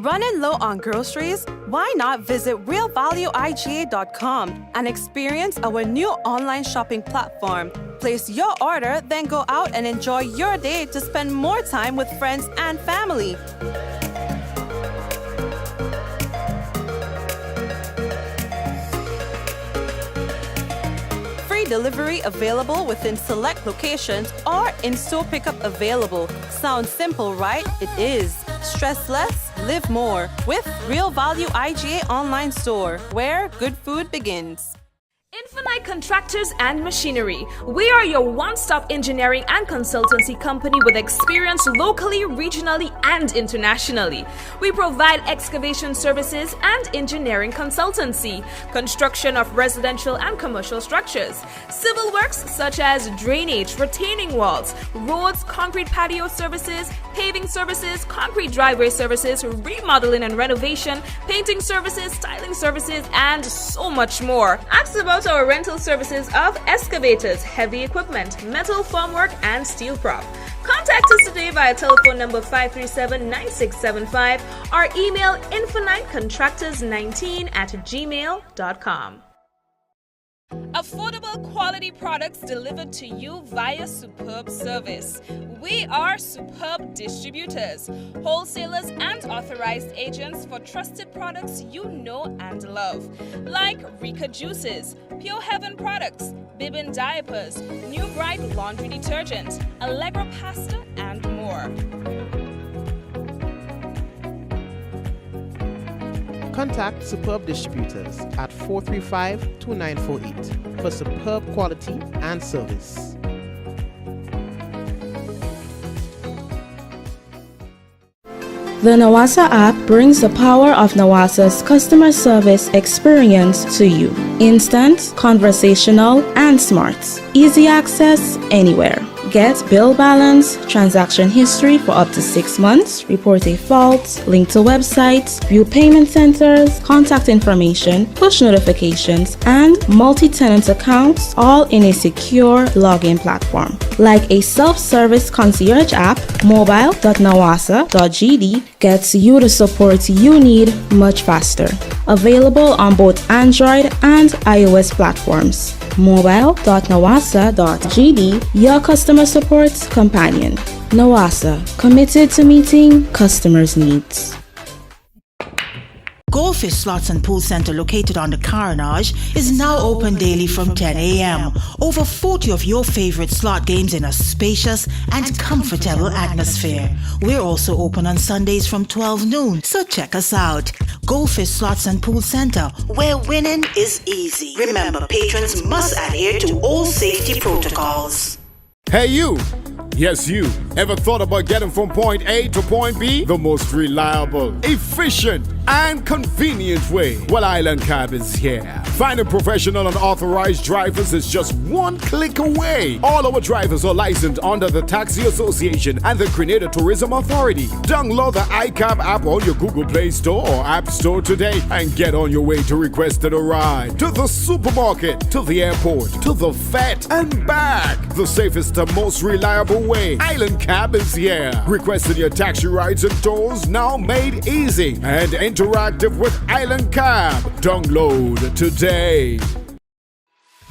Running low on groceries? Why not visit realvalueiga.com and experience our new online shopping platform? Place your order, then go out and enjoy your day to spend more time with friends and family. Free delivery available within select locations or in-store pickup available. Sounds simple, right? It is. Stress less, live more with Real Value IGA online store, where good food begins. Infinite Contractors and Machinery. We are your one-stop engineering and consultancy company with experience locally, regionally, and internationally. We provide excavation services and engineering consultancy, construction of residential and commercial structures, civil works such as drainage, retaining walls, roads, concrete patio services, paving services, concrete driveway services, remodeling and renovation, painting services, styling services, and so much more. Ask about our rental services of excavators, heavy equipment, metal formwork, and steel prop. Contact us today via telephone number 537-9675 or email infinitecontractors19@gmail.com. Affordable quality products delivered to you via superb service. We are Superb Distributors, wholesalers and authorized agents for trusted products you know and love, like Rika Juices, Pure Heaven products, Bibbin diapers, New Bright laundry detergent, Allegra pasta, and more. Contact Superb Distributors at 435-2948 for superb quality and service. The Nawasa app brings the power of Nawasa's customer service experience to you. Instant, conversational, and smart. Easy access anywhere. Get bill balance, transaction history for up to 6 months, report a fault, link to websites, view payment centers, contact information, push notifications, and multi-tenant accounts, all in a secure login platform. Like a self-service concierge app, mobile.nawasa.gd gets you the support you need much faster. Available on both Android and iOS platforms. mobile.nawasa.gd, your customer support companion. Nawasa, committed to meeting customers' needs. Goldfish Slots and Pool Center, located on the Carnage, is now open daily from 10 a.m. Over 40 of your favorite slot games in a spacious and comfortable atmosphere. We're also open on Sundays from 12 noon, so check us out. Goldfish Slots and Pool Center, where winning is easy. Remember, patrons must adhere to all safety protocols. Hey you! Yes, you. Ever thought about getting from point A to point B? The most reliable, efficient, and convenient way. Well, Island Cab is here. Finding professional and authorized drivers is just one click away. All our drivers are licensed under the Taxi Association and the Grenada Tourism Authority. Download the iCab app on your Google Play Store or App Store today and get on your way to requesting a ride. To the supermarket, to the airport, to the vet, and back. The safest and most reliable way. Island Cab is here. Requesting your taxi rides and tours now made easy and interactive with Island Cab. Download today.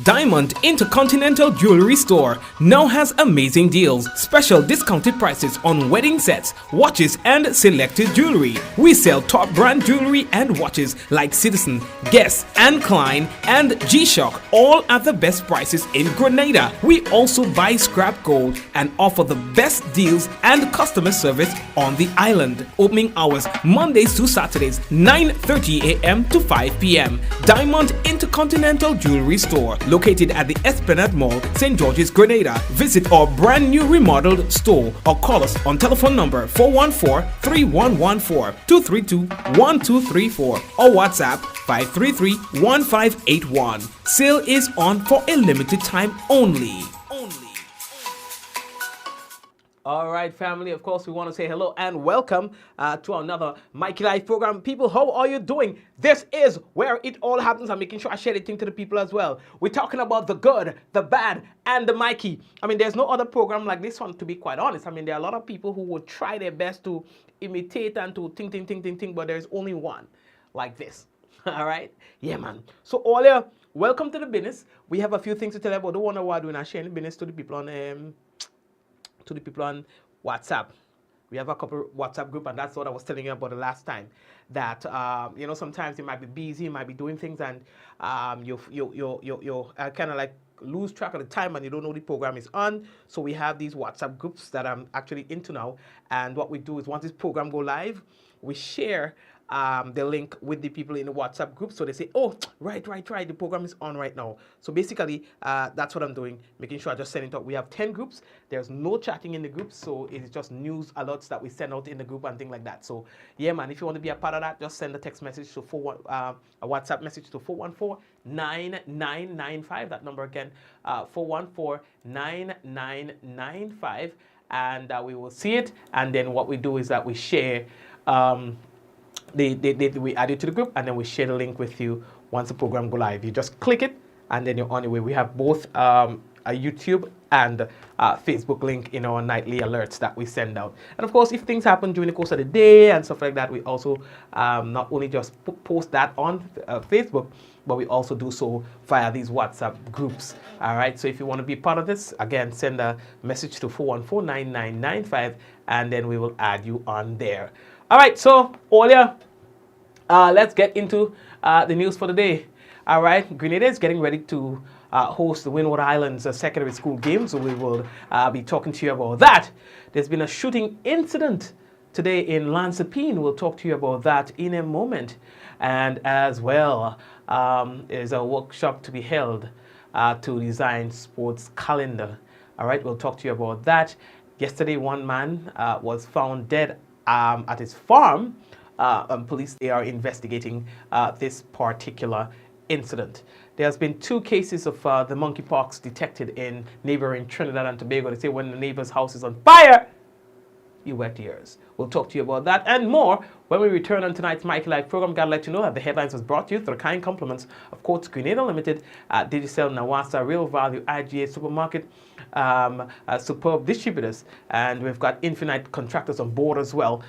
Diamond Intercontinental Jewelry Store now has amazing deals, special discounted prices on wedding sets, watches, and selected jewelry. We sell top brand jewelry and watches like Citizen, Guess, and Klein, and G-Shock, all at the best prices in Grenada. We also buy scrap gold and offer the best deals and customer service on the island. Opening hours Mondays to Saturdays, 9:30 a.m. to 5 p.m. Diamond Intercontinental Jewelry Store, located at the Esplanade Mall, St. George's, Grenada. Visit our brand new remodeled store or call us on telephone number 414-3114, 232-1234 or WhatsApp 533-1581. Sale is on for a limited time only. All right, family. Of course, we want to say hello and welcome to another Mikey Live program. People, how are you doing? This is where it all happens. I'm making sure I share the thing to the people as well. We're talking about the good, the bad, and the Mikey. I mean, there's no other program like this one, to be quite honest. I mean, there are a lot of people who would try their best to imitate and to think, but there's only one like this. All right? Yeah, man. So, Olia, welcome to the business. We have a few things to tell you about the one award we're sharing the business to the people on WhatsApp. We have a couple WhatsApp group, and that's what I was telling you about the last time. That sometimes you might be busy, you might be doing things, and you kind of like lose track of the time, and you don't know the program is on. So we have these WhatsApp groups that I'm actually into now, and what we do is once this program go live, we share the link with the people in the WhatsApp group, so they say, oh, right, the program is on right now. So basically, that's what I'm doing, making sure I just send it out. We have 10 groups. There's no chatting in the groups, so it's just news alerts that we send out in the group and things like that. So yeah, man, if you want to be a part of that, just send a text message to a WhatsApp message to 414-9995. That number again, 414-9995, and we will see it. And then what we do is that we share. We add it to the group, and then we share the link with you once the program go live. You just click it, and then you're on your way. We have both a YouTube and Facebook link in our nightly alerts that we send out. And of course, if things happen during the course of the day and stuff like that, we also not only just post that on Facebook, but we also do so via these WhatsApp groups. All right, so if you want to be part of this, again, send a message to 414-9995, and then we will add you on there. All right, so Olia, let's get into the news for the day. All right, Grenada is getting ready to host the Windward Islands secondary school games, so we will be talking to you about that. There's been a shooting incident today in Lansepine. We'll talk to you about that in a moment. And as well, there's a workshop to be held to design sports calendar. All right, we'll talk to you about that. Yesterday, one man was found dead at his farm. Police, they are investigating this particular incident. There's been 2 cases of the monkeypox detected in neighboring Trinidad and Tobago. They say when the neighbor's house is on fire, you wet yours. We'll talk to you about that and more when we return on tonight's Mikey Live program. Gotta let you know that the headlines was brought to you through the kind compliments of Courts Grenada Limited, Digicel Nawasa, Real Value, IGA Supermarket, superb distributors, and we've got Infinite Contractors on board as well.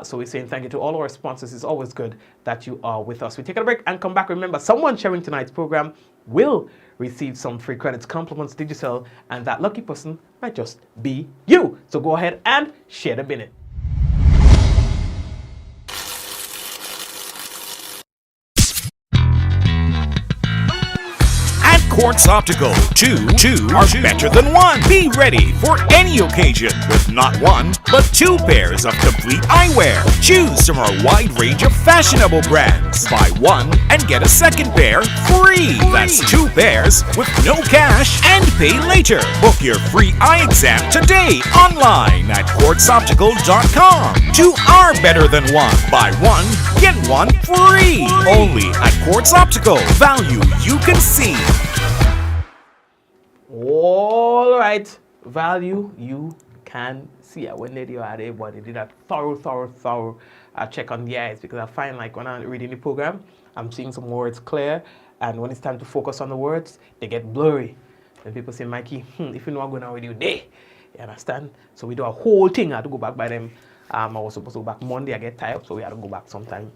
So we're saying thank you to all our sponsors. It's always good that you are with us. We take a break and come back. Remember, someone sharing tonight's program will receive some free credits, compliments, Digicel, and that lucky person might just be you. So go ahead and share the minute. Quartz Optical. Two are better than one. Be ready for any occasion with not one, but 2 pairs of complete eyewear. Choose from our wide range of fashionable brands. Buy one and get a second pair free. That's 2 pairs with no cash and pay later. Book your free eye exam today online at quartzoptical.com. 2 are better than one. Buy one, get one free. Only at Quartz Optical. Value you can see. All right, value you can see. When they do at but they did a thorough check on the eyes, because I find like when I'm reading the program, I'm seeing some words clear, and when it's time to focus on the words, they get blurry. And people say, Mikey, if you know I'm going to with you there, you understand? So we do a whole thing. I had to go back by them. I was supposed to go back Monday. I get tired, so we had to go back sometime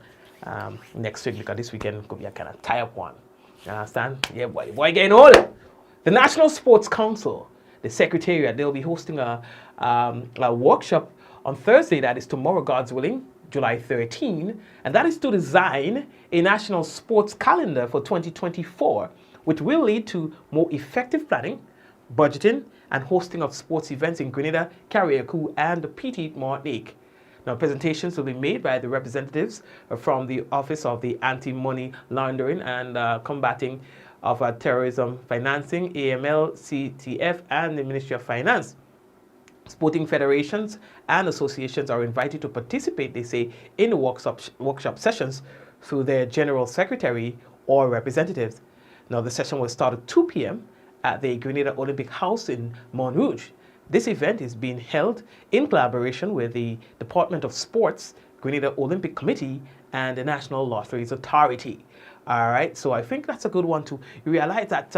next week, because this weekend could be a kind of tie-up one. You understand? Yeah, boy getting old. The National Sports Council, the Secretariat, they'll be hosting a workshop on Thursday, that is tomorrow, God's willing, July 13, and that is to design a national sports calendar for 2024, which will lead to more effective planning, budgeting, and hosting of sports events in Grenada, Carriacou, and Petite Martinique. Now, presentations will be made by the representatives from the Office of the Anti-Money Laundering and Combating of Terrorism Financing, AML, CTF, and the Ministry of Finance. Sporting federations and associations are invited to participate, they say, in the workshop sessions through their general secretary or representatives. Now, the session will start at 2 p.m. at the Grenada Olympic House in Montrouge. This event is being held in collaboration with the Department of Sports, Grenada Olympic Committee, and the National Lotteries Authority. All right, so I think that's a good one too. You realize that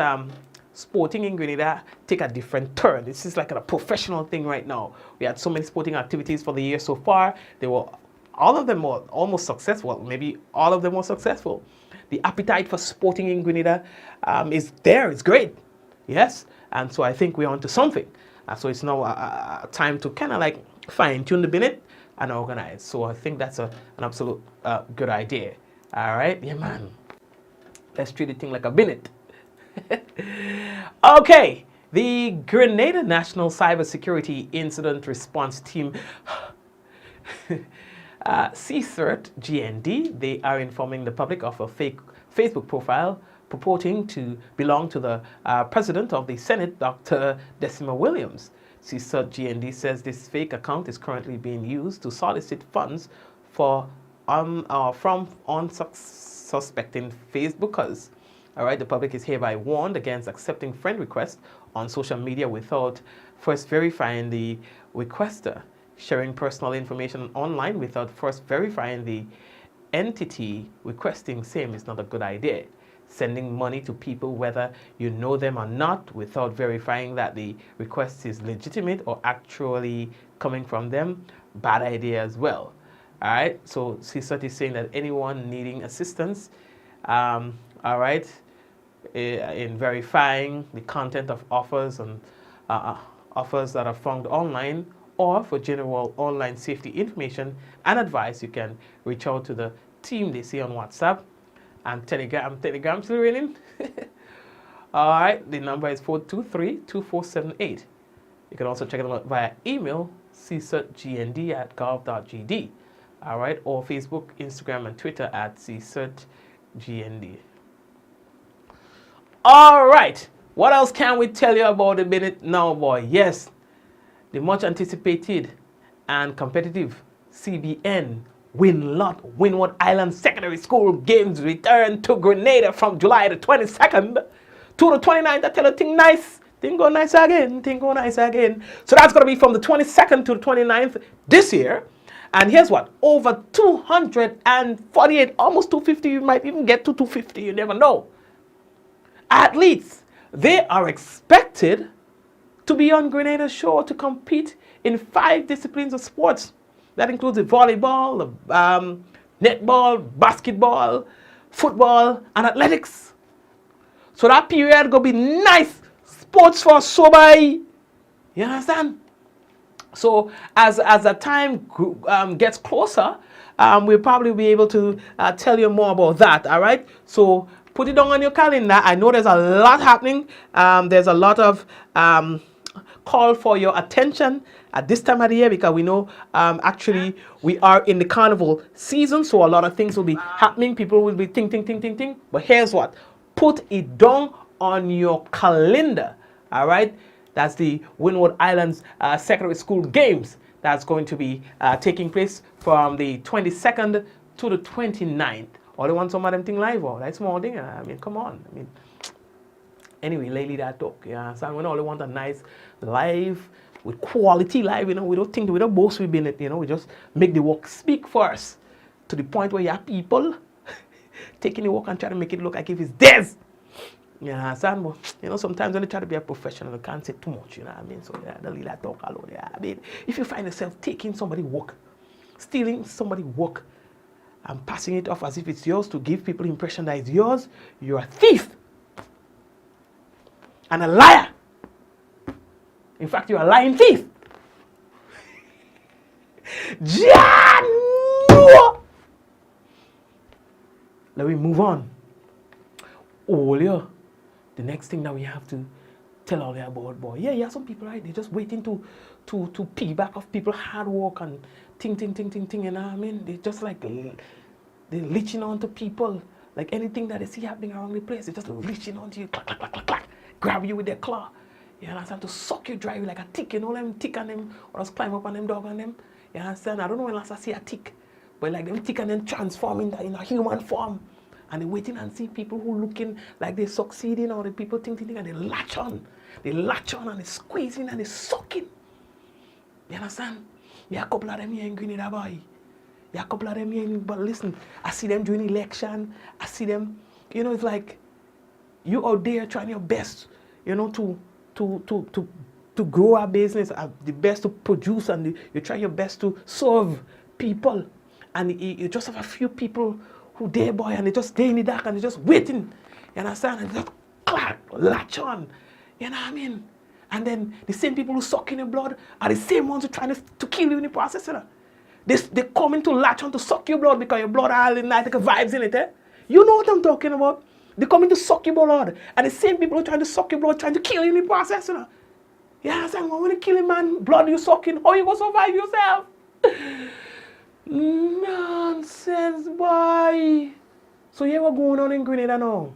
sporting in Grenada take a different turn. This is like a professional thing right now. We had so many sporting activities for the year so far. All of them were almost successful. Maybe all of them were successful. The appetite for sporting in Grenada is there. It's great. Yes. And so I think we're onto something. So it's now a time to kind of like fine-tune the minute and organize. So I think that's an absolute good idea. All right. Yeah, man. Let's treat the thing like a minute. Okay. The Grenada National Cybersecurity Incident Response Team, CSIRT GND, they are informing the public of a fake Facebook profile purporting to belong to the President of the Senate, Dr. Decima Williams. CSIRT GND says this fake account is currently being used to solicit funds from unsuspecting Facebookers. All right, the public is hereby warned against accepting friend requests on social media without first verifying the requester. Sharing personal information online without first verifying the entity requesting same is not a good idea. Sending money to people, whether you know them or not, without verifying that the request is legitimate or actually coming from them, bad idea as well. All right, so CSIRT is saying that anyone needing assistance, all right, in verifying the content of offers and offers that are found online, or for general online safety information and advice, you can reach out to the team they see on WhatsApp and Telegram. Telegram still running? All right, the number is 423-2478. You can also check them out via email, csirtgnd@gov.gd. All right, or Facebook, Instagram, and Twitter at csirtgnd. All right, what else can we tell you about the minute now, boy? Yes, the much anticipated and competitive CBN Windward Island Secondary School Games return to Grenada from July the 22nd to the 29th. I tell you, thing nice. Thing go nice again. Thing go nice again. So that's going to be from the 22nd to the 29th this year. And here's what. Over 248, almost 250. You might even get to 250. You never know. Athletes, they are expected to be on Grenada shore to compete in 5 disciplines of sports. That includes the volleyball, the netball, basketball, football, and athletics. So that period gonna be nice sports for somebody. You understand? So as the time gets closer, we'll probably be able to tell you more about that. All right. So put it down on your calendar. I know there's a lot happening. There's a lot of call for your attention at this time of the year, because we know actually we are in the carnival season, so a lot of things will be happening. People will be think. But here's what. Put it down on your calendar. All right. That's the Windward Islands Secondary School Games. That's going to be taking place from the 22nd to the 29th. All they want some of them thing live, or that's small thing. I mean, come on. I mean, anyway, lately that talk. Yeah, so we all want a nice live with quality live. You know, we don't think, we don't boast we've been it. You know, we just make the work speak for us to the point where you have people taking the work and try to make it look like if it's theirs. Yeah, son, but you know, sometimes when they try to be a professional, you can't say too much, you know what I mean? So yeah, don't leave that talk alone. Yeah, I mean, if you find yourself taking somebody's work, stealing somebody's work, and passing it off as if it's yours to give people the impression that it's yours, you're a thief and a liar. In fact, you're a lying thief. Let me move on. Oh, yeah. The next thing that we have to tell all you about, boy. Yeah, some people, right? They're just waiting to piggyback off people's hard work and ting, you know what I mean? They just like, they're leeching onto people. Like anything that they see happening around the place, they're just leeching onto you, clack, grab you with their claw. You understand? To suck you dry like a tick, you know them tick on them, or just climb up on them, dog on them. You understand? I don't know when last I see a tick, but like them tick and then transform in a human form. And they're waiting and see people who looking like they're succeeding, or the people think, and they latch on. They latch on and they're squeezing and they're sucking. You understand? Yeah, a couple of them here in Grenada, boy. Yeah, a couple of them here, but listen, I see them during election. I see them, you know, it's like you out there trying your best, you know, to grow our business, the best to produce, and you try your best to serve people. And you just have a few people who there, boy, and they just stay in the dark and they're just waiting. You understand? And just clack, latch on. You know what I mean? And then the same people who suck in your blood are the same ones who are trying to kill you in the process. You know? They come in to latch on to suck your blood because your blood has like vibes in it. Eh? You know what I'm talking about? They come in to suck your blood. And the same people who are trying to suck your blood, trying to kill you in the process. You know? You understand? When you kill a man, blood you sucking, how you going to survive yourself? Nonsense, boy. So yeah, what's going on in Grenada now?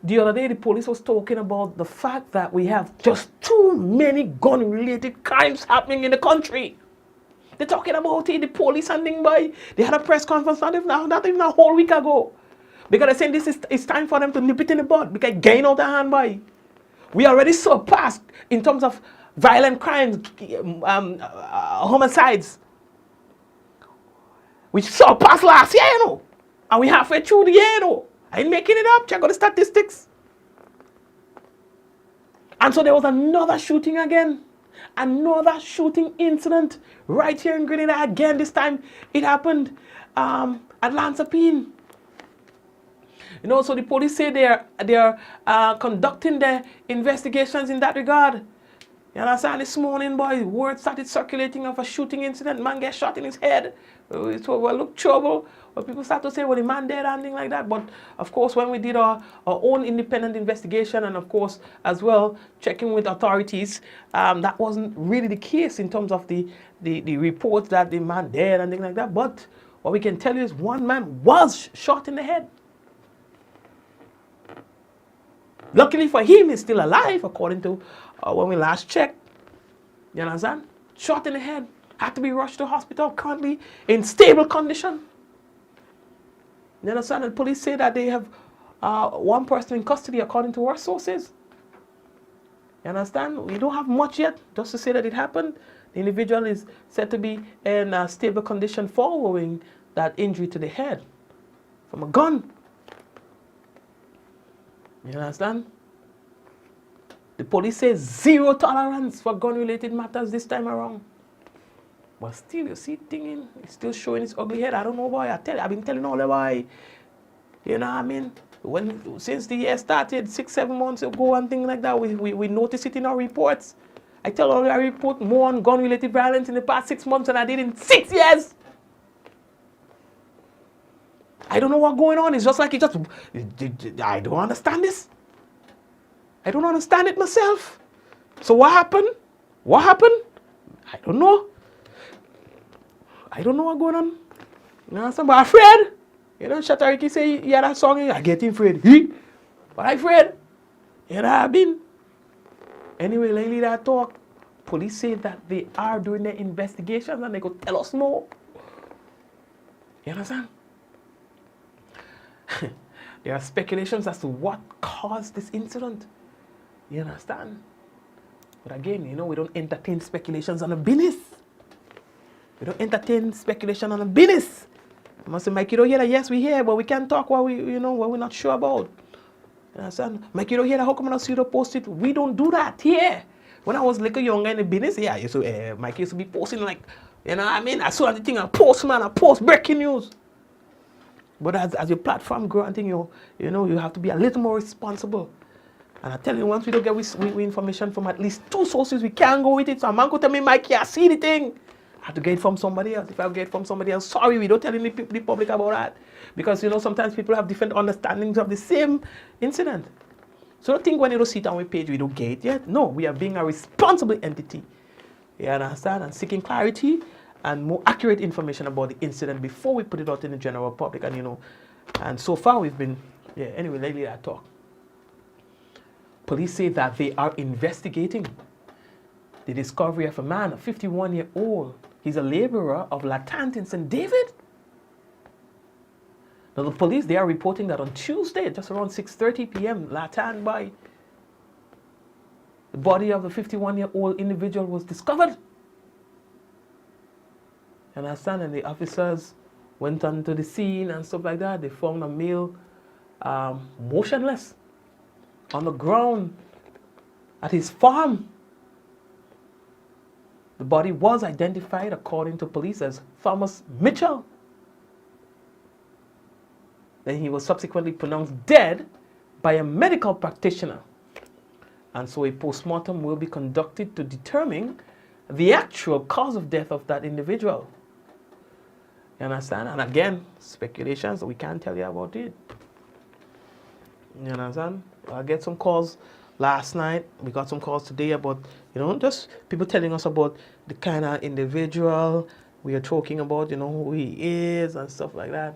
The other day, the police was talking about the fact that we have just too many gun-related crimes happening in the country. They're talking about it, the police and thing, boy. They had a press conference not even a whole week ago. Because they're saying it's time for them to nip it in the bud because gain out the hand, boy. We already surpassed in terms of violent crimes, homicides. We surpassed last year, you know. And we halfway through the year, you know. I ain't making it up. Check out the statistics. And so there was another shooting again. Another shooting incident right here in Grenada again. This time it happened at Lansapine. You know, so the police say they're conducting their investigations in that regard. You understand? This morning, boy, word started circulating of a shooting incident. Man gets shot in his head. It looked trouble. But people start to say, well, the man dead and things like that. But, of course, when we did our own independent investigation and, of course, as well, checking with authorities, that wasn't really the case in terms of the reports that the man dead and things like that. But what we can tell you is one man was shot in the head. Luckily for him, he's still alive, according to when we last checked. You understand? Shot in the head. Had to be rushed to hospital, currently in stable condition. You understand? The police say that they have one person in custody, according to our sources. You understand? We don't have much yet, just to say that it happened. The individual is said to be in a stable condition following that injury to the head from a gun. You understand? The police says zero tolerance for gun-related matters this time around. But still, you see thing it's still showing its ugly head. I don't know why. I've been telling all the why. You know what I mean? Since the year started, 6-7 months ago and things like that, we notice it in our reports. I tell all I report more on gun-related violence in the past 6 months than I did in 6 years. I don't know what's going on. It's just like I don't understand this. I don't understand it myself. So what happened? What happened? I don't know. I don't know what's going on. You know, somebody afraid. You know, Shatariki say he had that song, I get him afraid. But I'm afraid. You know what I mean? Anyway, lately that talk, police say that they are doing their investigations and they go tell us more. You understand? There are speculations as to what caused this incident. You understand? But again, you know, we don't entertain speculations on the business. We don't entertain speculation on the business. I must say, Mikey, you don't hear that? Yes, we hear, but we can't talk what we're not sure about. You understand? Mikey, you don't hear that? How come I don't see you post it? We don't do that here. When I was little younger in the business, yeah, Mikey used to be posting like, you know what I mean? I saw the thing, I post breaking news. But as your platform grow, I think you have to be a little more responsible. And I tell you, once we don't get we information from at least 2 sources, we can't go with it. So a man could tell me, Mikey, I see the thing. I have to get it from somebody else. If I get it from somebody else, sorry, we don't tell the public about that. Because, you know, sometimes people have different understandings of the same incident. So don't think when you don't see it on our page, we don't get it yet. No, we are being a responsible entity. You understand? And seeking clarity and more accurate information about the incident before we put it out in the general public. And, you know, and so far we've been, anyway, lately I talk. Police say that they are investigating the discovery of a man, a 51-year-old. He's a laborer of Latant in St. David. Now the police, they are reporting that on Tuesday, just around 6:30 p.m., Latant by the body of the 51-year-old individual was discovered. You understand? And the officers went onto the scene and stuff like that. They found a male motionless on the ground at his farm. The body was identified, according to police, as Thomas Mitchell. Then he was subsequently pronounced dead by a medical practitioner. And so a postmortem will be conducted to determine the actual cause of death of that individual. You understand? And again, speculations, we can't tell you about it. You understand? I get some calls last night. We got some calls today about, just people telling us about the kind of individual we are talking about, who he is and stuff like that.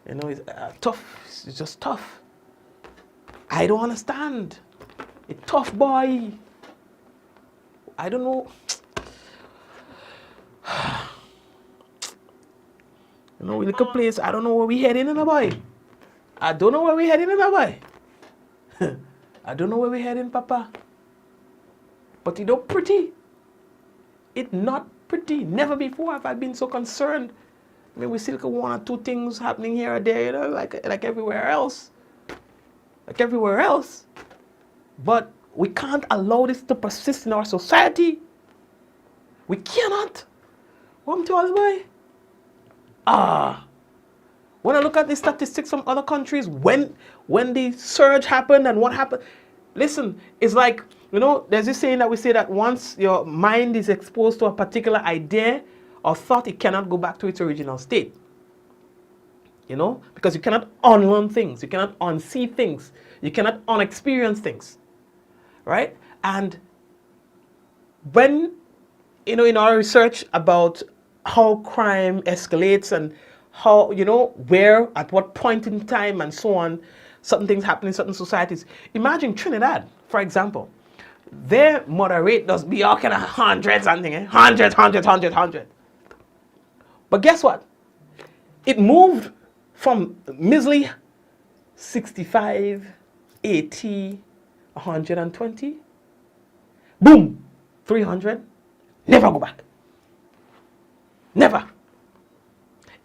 It's tough. It's just tough. I don't understand. A tough boy. I don't know. We look a place. I don't know where we heading in a boy. I don't know where we heading in a boy. I don't know where we heading, Papa. But it not pretty. It not pretty. Never before have I been so concerned. I mean, we still got one or two things happening here or there, like everywhere else. Like everywhere else. But we can't allow this to persist in our society. We cannot. What I'm telling you, boy? When I look at the statistics from other countries, when the surge happened and what happened, listen, it's like, there's this saying that we say that once your mind is exposed to a particular idea or thought, it cannot go back to its original state. Because you cannot unlearn things, you cannot unsee things, you cannot unexperience things, right? And when, in our research about how crime escalates and how, where, at what point in time and so on, certain things happen in certain societies. Imagine Trinidad, for example. Their murder rate does be all kind of hundreds and things, hundred. But guess what? It moved from measly 65, 80, 120, boom, 300, never go back. Never.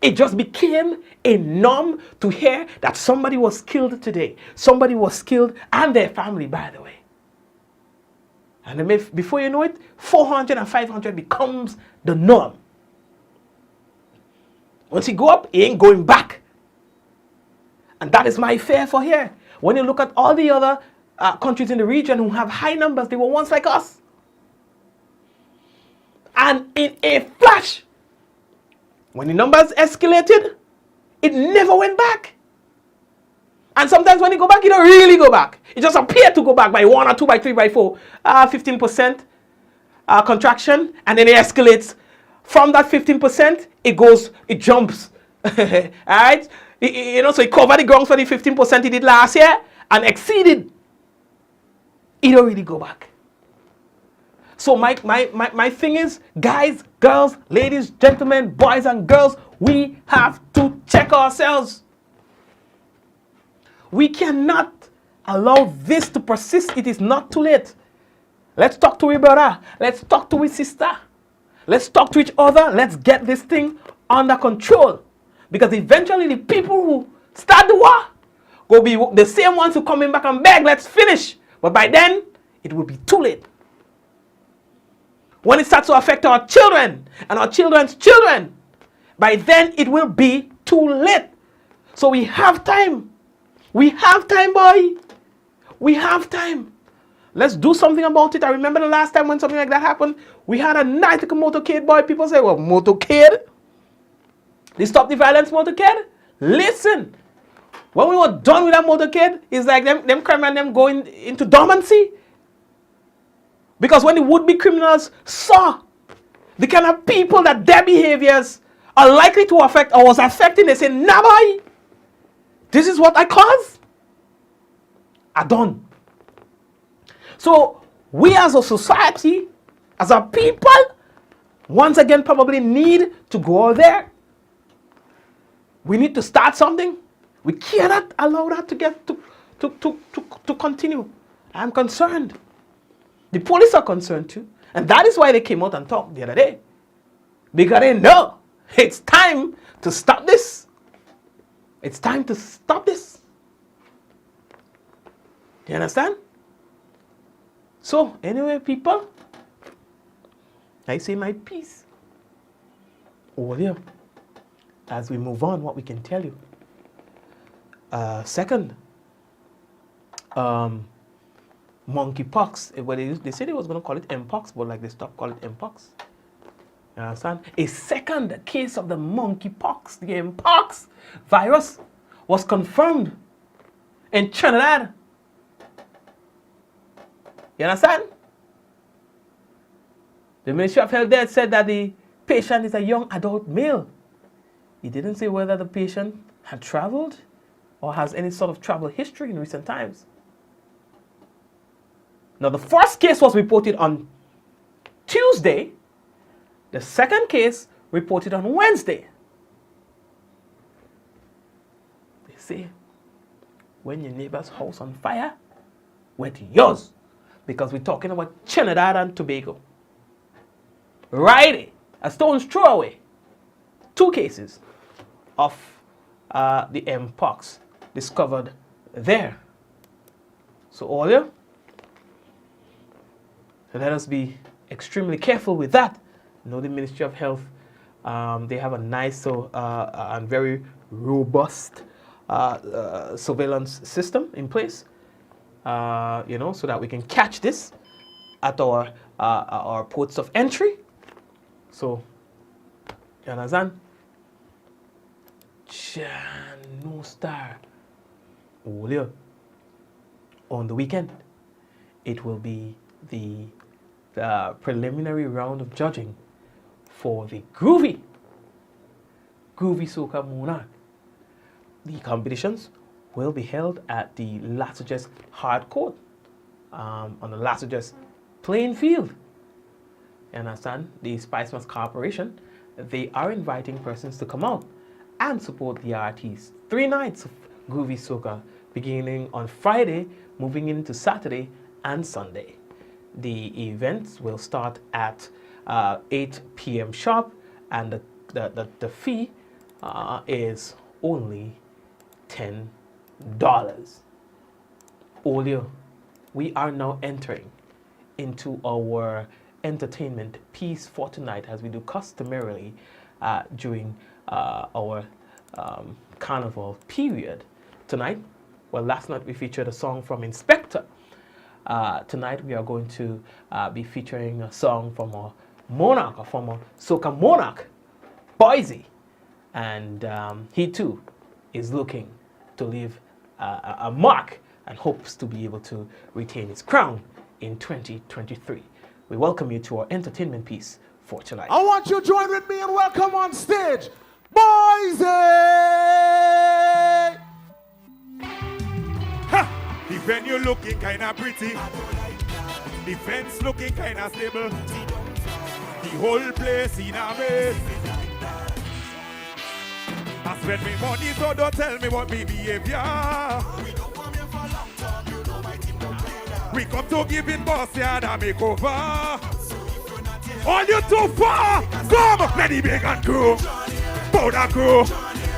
It just became a norm to hear that somebody was killed today. Somebody was killed, and their family, by the way. And then before you know it, 400 and 500 becomes the norm. Once you go up, he ain't going back. And that is my fear for here. When you look at all the other countries in the region who have high numbers, they were once like us. And in a flash, when the numbers escalated, it never went back. And sometimes when you go back, you don't really go back. It just appeared to go back by 1 or 2, by 3, by 4, 15% contraction, and then it escalates. From that 15%, it jumps. All right? So it covered the ground for the 15% he did last year and exceeded. It don't really go back. So my thing is, guys, girls, ladies, gentlemen, boys and girls, we have to check ourselves. We cannot allow this to persist. It is not too late. Let's talk to each brother. Let's talk to each sister. Let's talk to each other. Let's get this thing under control. Because eventually the people who start the war will be the same ones who coming back and beg, let's finish. But by then, it will be too late. When it starts to affect our children and our children's children, by then it will be too late. So we have time. We have time, boy. We have time. Let's do something about it. I remember the last time when something like that happened, we had a nice little motorcade, boy. People say, well, motorcade? They stop the violence, motorcade? Listen, when we were done with that motorcade, it's like them criminals them going into dormancy. Because when the would-be criminals saw the kind of people that their behaviors are likely to affect or was affecting, they say, nah, boy, this is what I caused. I done. So we as a society, as a people, once again probably need to go out there. We need to start something. We cannot allow that to continue. I'm concerned. The police are concerned too. And that is why they came out and talked the other day. Because they know it's time to stop this. It's time to stop this. Do you understand? So, anyway, people, I say my piece. Over here, as we move on, what we can tell you. Second, monkeypox. Well, they said they was going to call it mpox, but like they stopped calling it mpox. You understand? A second case of the monkeypox, the mpox virus, was confirmed in Trinidad. You understand? The Ministry of Health there said that the patient is a young adult male. He didn't say whether the patient had traveled or has any sort of travel history in recent times. Now, the first case was reported on Tuesday. The second case reported on Wednesday. They say, when your neighbor's house on fire, wet yours. Because we're talking about Trinidad and Tobago. Right, a stone's throw away. 2 cases of the mpox discovered there. So all you, let us be extremely careful with that. You know, the Ministry of Health, they have a nice and very robust surveillance system in place. You know, so that we can catch this at our ports of entry. So, you understand? No star. Earlier on the weekend, it will be the preliminary round of judging for the Groovy Soca Monarch. The competitions will be held at the Lassages Hard Court on the Lassages playing field. You understand? The Spicemas Corporation, they are inviting persons to come out and support the artists. 3 nights of Groovy Soca, beginning on Friday, moving into Saturday and Sunday. The events will start at 8 p.m. sharp, and the fee is only $10. Olio, we are now entering into our entertainment piece for tonight, as we do customarily during our carnival period. Tonight, well, last night we featured a song from Inspector. Tonight we are going to be featuring a song from a monarch, a former soca monarch, Boise, and he too is looking to leave a mark and hopes to be able to retain his crown in 2023. We welcome you to our entertainment piece for tonight. I want you to join with me and welcome on stage, Boise! Ha! The venue looking kinda pretty. The fence looking kinda stable. The whole place in a mess. I spend me money, so don't tell me what me behavior. We come to give it boss yard and make over. All you too far, come, let the big and crew, powder crew,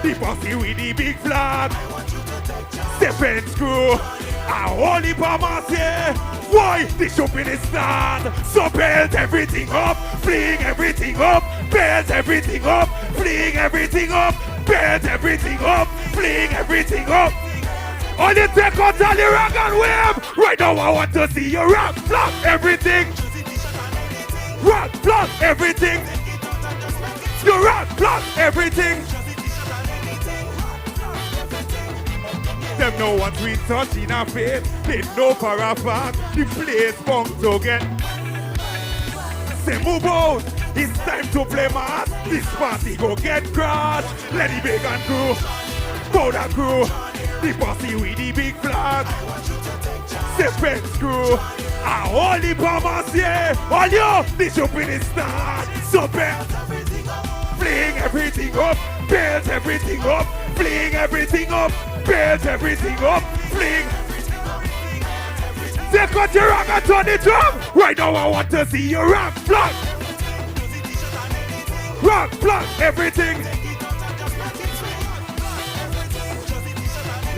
the bossy with the big flag, step crew, a holy palmas here. Why the shopping is start? So belt everything up, fling everything up, belt everything up, fling everything up, belt everything up, fling everything up. All you take out all your rock and wave. Right now I want to see you rock, flop everything. Rock, flop everything. You rock, flop everything. Them no one we touch in a face. They know for a fact the place bunk to get. Say move out. It's time to play mass. This party go get crushed. Let the big and crew, powder crew, the bossy with the big flag, step crew, a holy palmas here. All you, the shopping is start. So belt, fling everything up, belt everything up, fling everything up, belt everything up, fling. Take out your rag and turn it up. Right now I want to see your rag flag. Rag flag, everything.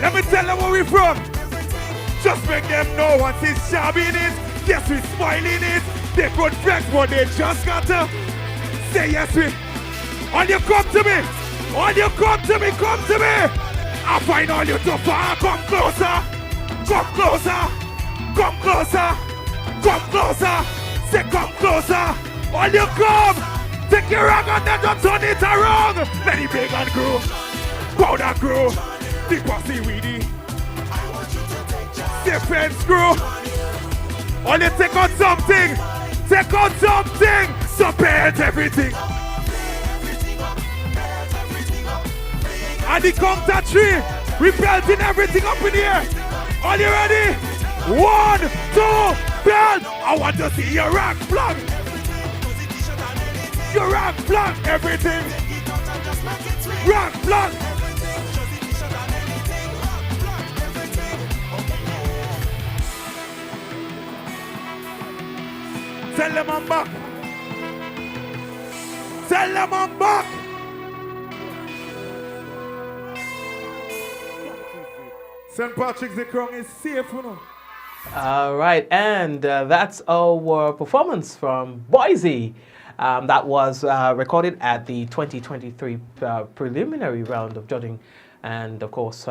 Let me tell them where we from. Just make them know what is shabby in it. Yes, we smiling it. They could flex, but they just gotta say yes, we. All you come to me. All you come to me, come to me. I find all you too far. Come closer. Come closer. Come closer. Come closer. Say come closer. All you come. Take your rag and then just turn it around. Let it big and grow. Powder grow. The pussy weedy. Say pen screw. All you take out something. Take out something. So bend everything. And the count to 3. We belting everything up in here. Are you ready? 1, 2, belt. I want to see your rag flag. Your rag flag, everything. Rag flag. Tell them I'm back. Tell them I'm back. St. Patrick's the crown is safe, you know. All right, and that's our performance from Boise. That was recorded at the 2023 preliminary round of judging. And of course,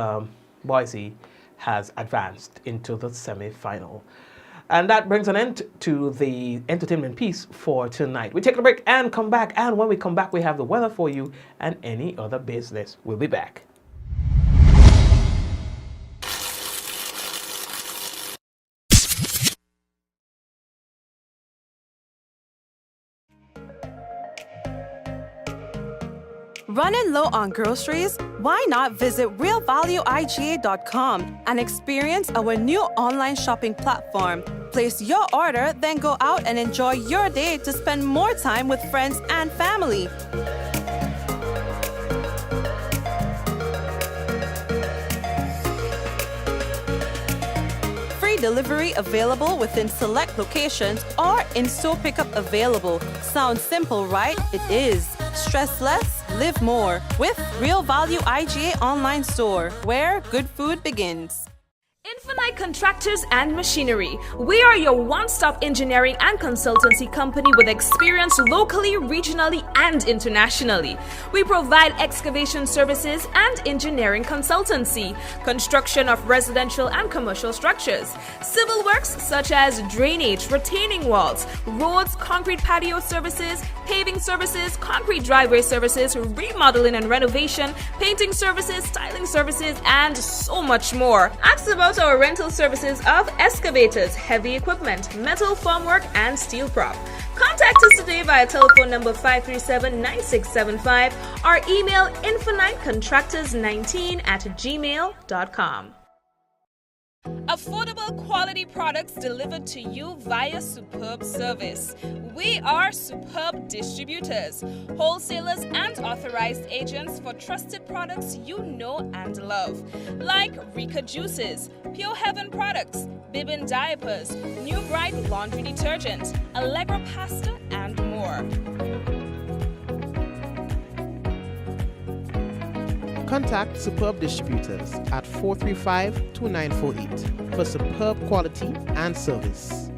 Boise has advanced into the semi-final. And that brings an end to the entertainment piece for tonight. We take a break and come back. And when we come back, we have the weather for you and any other business. We'll be back. Running low on groceries? Why not visit realvalueiga.com and experience our new online shopping platform. Place your order, then go out and enjoy your day to spend more time with friends and family. Free delivery available within select locations or in-store pickup available. Sounds simple, right? It is. Stress less, live more with Real Value IGA online store, where good food begins. Infinite Contractors and Machinery. We are your one-stop engineering and consultancy company with experience locally, regionally, and internationally. We provide excavation services and engineering consultancy, construction of residential and commercial structures, civil works such as drainage, retaining walls, roads, concrete patio services, paving services, concrete driveway services, remodeling and renovation, painting services, styling services, and so much more. Ask about our rental services of excavators, heavy equipment, metal formwork, and steel prop. Contact us today via telephone number 537-9675 or email infinitecontractors19@gmail.com. Affordable quality products delivered to you via superb service. We are Superb Distributors, wholesalers and authorized agents for trusted products you know and love, like Rika Juices, Pure Heaven products, Bibbin diapers, New Bright laundry detergent, Allegra pasta, and more. Contact Superb Distributors at 435-2948 for superb quality and service.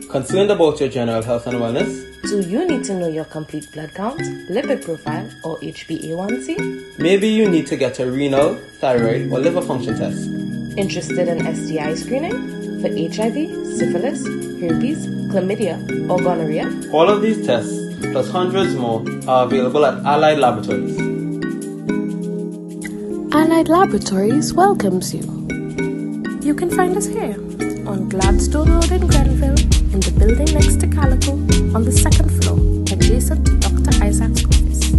Concerned about your general health and wellness? Do you need to know your complete blood count, lipid profile, or HbA1c? Maybe you need to get a renal, thyroid, or liver function test. Interested in STI screening? For HIV, syphilis, herpes, chlamydia, or gonorrhea? All of these tests, plus hundreds more, are available at Allied Laboratories. Allied Laboratories welcomes you. You can find us here on Gladstone Road in Grenville, in the building next to Calico, on the second floor, adjacent to Dr. Isaac's office.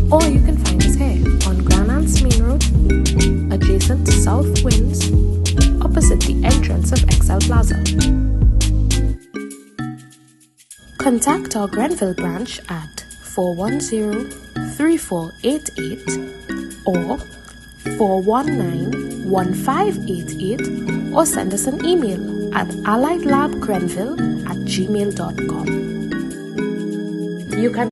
Or you can find us here on Grand Anse Main Road, adjacent to South Winds, opposite the entrance of Excel Plaza. Contact our Grenville branch at 410-3488 or 419-1588 or send us an email at alliedlabgrenville@gmail.com. You can.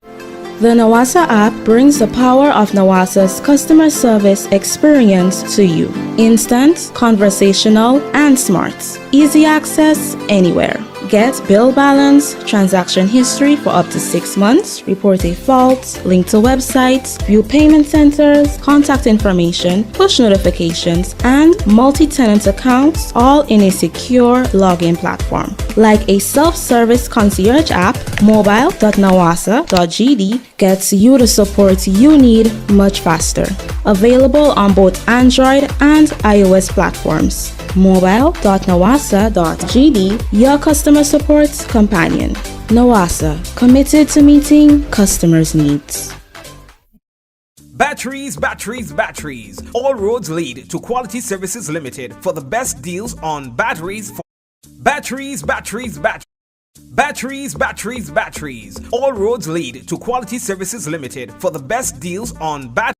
The Nawasa app brings the power of Nawasa's customer service experience to you. Instant, conversational, and smart. Easy access anywhere. Get bill balance, transaction history for up to 6 months, report a fault, link to websites, view payment centers, contact information, push notifications, and multi-tenant accounts, all in a secure login platform. Like a self-service concierge app, mobile.nawasa.gd gets you the support you need much faster. Available on both Android and iOS platforms. Mobile.nawasa.gd, your customer support companion. Nawasa, committed to meeting customers' needs. Batteries. All roads lead to Quality Services Limited for the best deals on batteries. Batteries. All roads lead to Quality Services Limited for the best deals on batteries.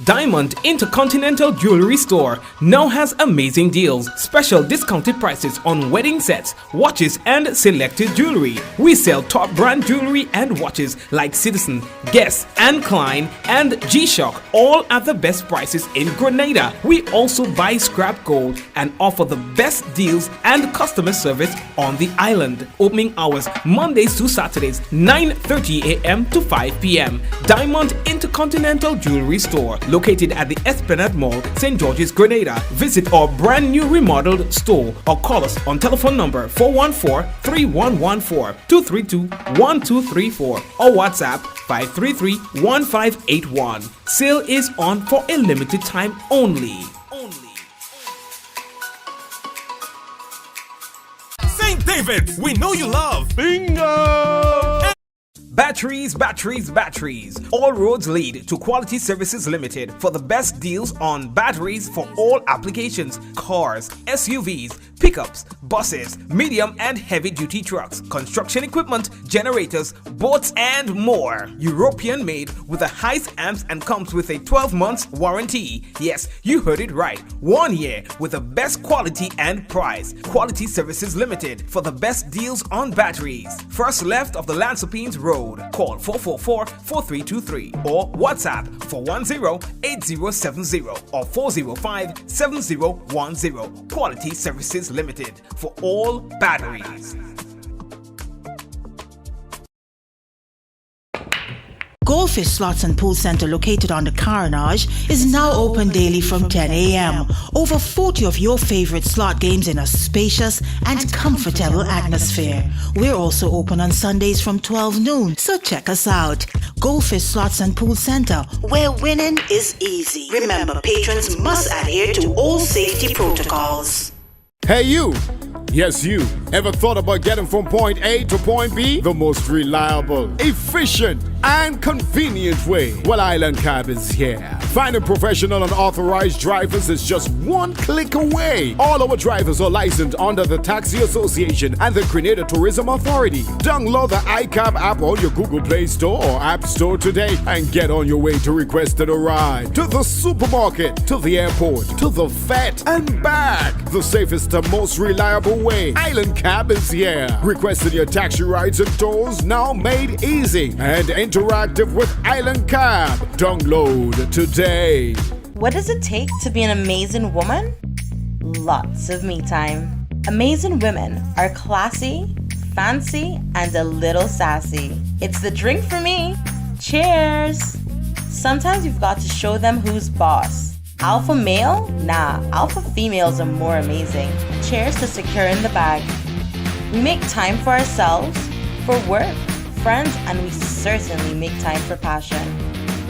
Diamond Intercontinental Jewelry Store now has amazing deals, special discounted prices on wedding sets, watches, and selected jewelry. We sell top brand jewelry and watches like Citizen, Guess, and Klein, and G-Shock, all at the best prices in Grenada. We also buy scrap gold and offer the best deals and customer service on the island. Opening hours Mondays to Saturdays, 9:30 a.m. to 5 p.m. Diamond Intercontinental Jewelry Store, located at the Esplanade Mall, St. George's, Grenada. Visit our brand new remodeled store or call us on telephone number 414-3114, 232-1234 or WhatsApp 533-1581. Sale is on for a limited time only. St. David, we know you love bingo! Batteries. All roads lead to Quality Services Limited for the best deals on batteries for all applications: cars, SUVs, pickups, buses, medium and heavy duty trucks, construction equipment, generators, boats, and more. European made with the highest amps and comes with a 12 months warranty. Yes, you heard it right. 1 year with the best quality and price. Quality Services Limited for the best deals on batteries. First left of the Lansopines Road. Call 444-4323 or WhatsApp 410-8070 or 405-7010. Quality Services Limited for all batteries. Goldfish Slots and Pool Center, located on the Carnage, is now open daily from 10 a.m. Over 40 of your favorite slot games in a spacious and comfortable atmosphere. We're also open on Sundays from 12 noon, so check us out. Goldfish Slots and Pool Center, where winning is easy. Remember, patrons must adhere to all safety protocols. Hey you! Yes, you. Ever thought about getting from point A to point B? The most reliable, efficient, and convenient way. Well, Island Cab is here. Finding professional and authorized drivers is just one click away. All our drivers are licensed under the Taxi Association and the Grenada Tourism Authority. Download the iCab app on your Google Play Store or App Store today and get on your way to requested a ride. To the supermarket, to the airport, to the vet, and back. The safest and most reliable way. Island Cab is here. Requesting your taxi rides and tours now made easy and interactive with Island Cab. Download today. What does it take to be an amazing woman? Lots of me time. Amazing women are classy, fancy, and a little sassy. It's the drink for me. Cheers! Sometimes you've got to show them who's boss. Alpha male? Nah, alpha females are more amazing. Cheers to securing the bag. We make time for ourselves, for work, friends, and we certainly make time for passion.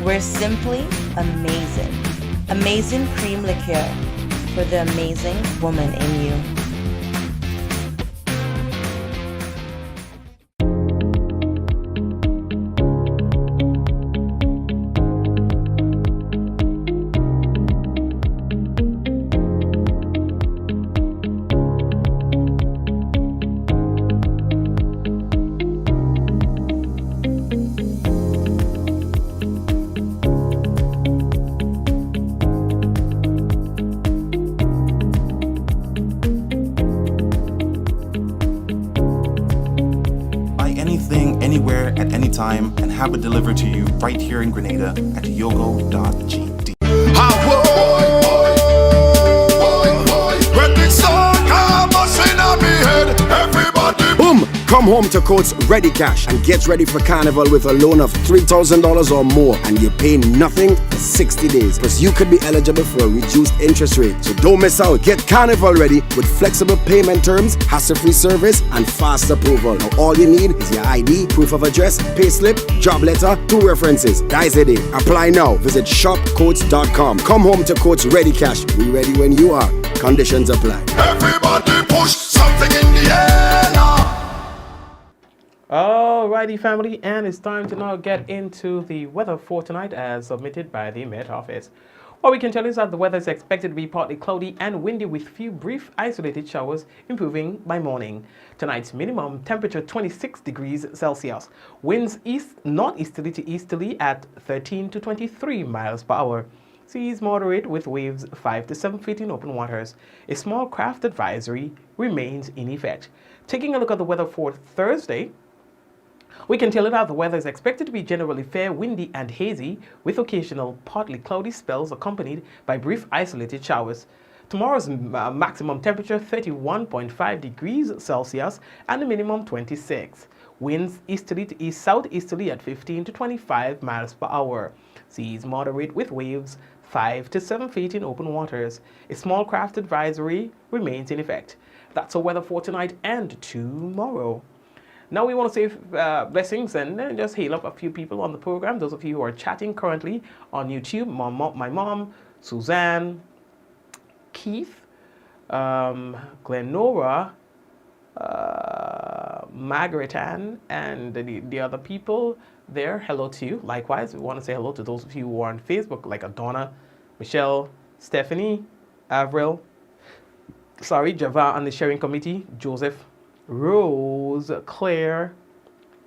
We're simply amazing. Amazing cream liqueur for the amazing woman in you. have it delivered to you right here in Grenada at yogo.gd. Boom! Come home to Coats Ready Cash and get ready for Carnival with a loan of $3,000 or more, and you pay nothing for 60 days. Plus, you could be eligible for a reduced interest rate. So don't miss out. Get Carnival ready with flexible payment terms, hassle-free service, and fast approval. Now, all you need is your ID, proof of address, payslip, job letter, 2 references. That's it. Apply now. Visit shopcoats.com. Come home to Coats Ready Cash. We ready when you are. Conditions apply. Everybody push something in the air now. Alrighty, family, and it's time to now get into the weather for tonight as submitted by the Met Office. What we can tell is that the weather is expected to be partly cloudy and windy with few brief isolated showers, improving by morning. Tonight's minimum temperature 26 degrees Celsius. Winds northeasterly to easterly at 13 to 23 miles per hour. Seas moderate with waves 5 to 7 feet in open waters. A small craft advisory remains in effect. Taking a look at the weather for Thursday, we can tell you that the weather is expected to be generally fair, windy and hazy, with occasional partly cloudy spells accompanied by brief isolated showers. Tomorrow's maximum temperature 31.5 degrees Celsius and the minimum 26. Winds easterly to east southeasterly at 15 to 25 miles per hour. Seas moderate with waves 5 to 7 feet in open waters. A small craft advisory remains in effect. That's our weather for tonight and tomorrow. Now we want to say blessings and just hail up a few people on the program. Those of you who are chatting currently on YouTube, my mom, Suzanne, Keith, Glenora, Margaret Ann, and the other people there. Hello to you. Likewise, we want to say hello to those of you who are on Facebook, like Adonna, Michelle, Stephanie, Avril, Java on the sharing committee, Joseph, Rose, Claire,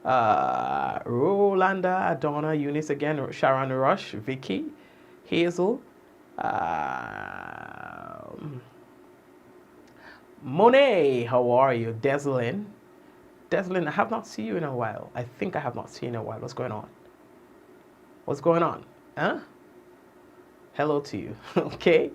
Rolanda, Adonna, Eunice again, Sharon Rush, Vicky, Hazel, Monet, how are you? Deslin, I have not seen you in a while. I think I have not seen you in a while. What's going on? What's going on? Huh? Hello to you. Okay.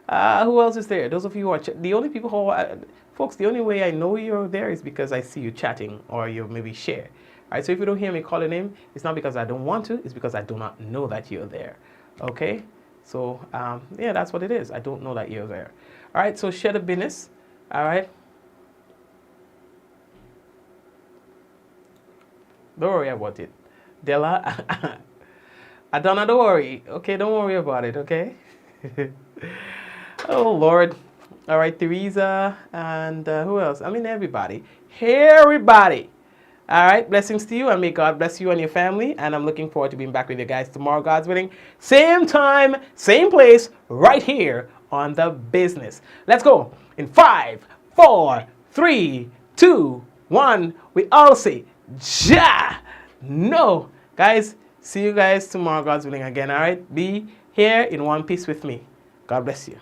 Who else is there? Those of you who are the only people who are, folks, the only way I know you're there is because I see you chatting or you maybe share. All right, so if you don't hear me call a name, it's not because I don't want to, it's because I do not know that you're there. Okay? So, yeah, that's what it is. I don't know that you're there. All right, so share the business. All right? Don't worry about it. Della, Adonna, don't worry. Okay, don't worry about it, okay? Oh, Lord. All right, Teresa, and who else? I mean, everybody. Everybody. All right, blessings to you, and may God bless you and your family, and I'm looking forward to being back with you guys tomorrow, God's willing. Same time, same place, right here on The Business. Let's go. In 5, 4, 3, 2, 1, we all say, Ja! No. Guys, see you guys tomorrow, God's willing again, all right? Be here in one piece with me. God bless you.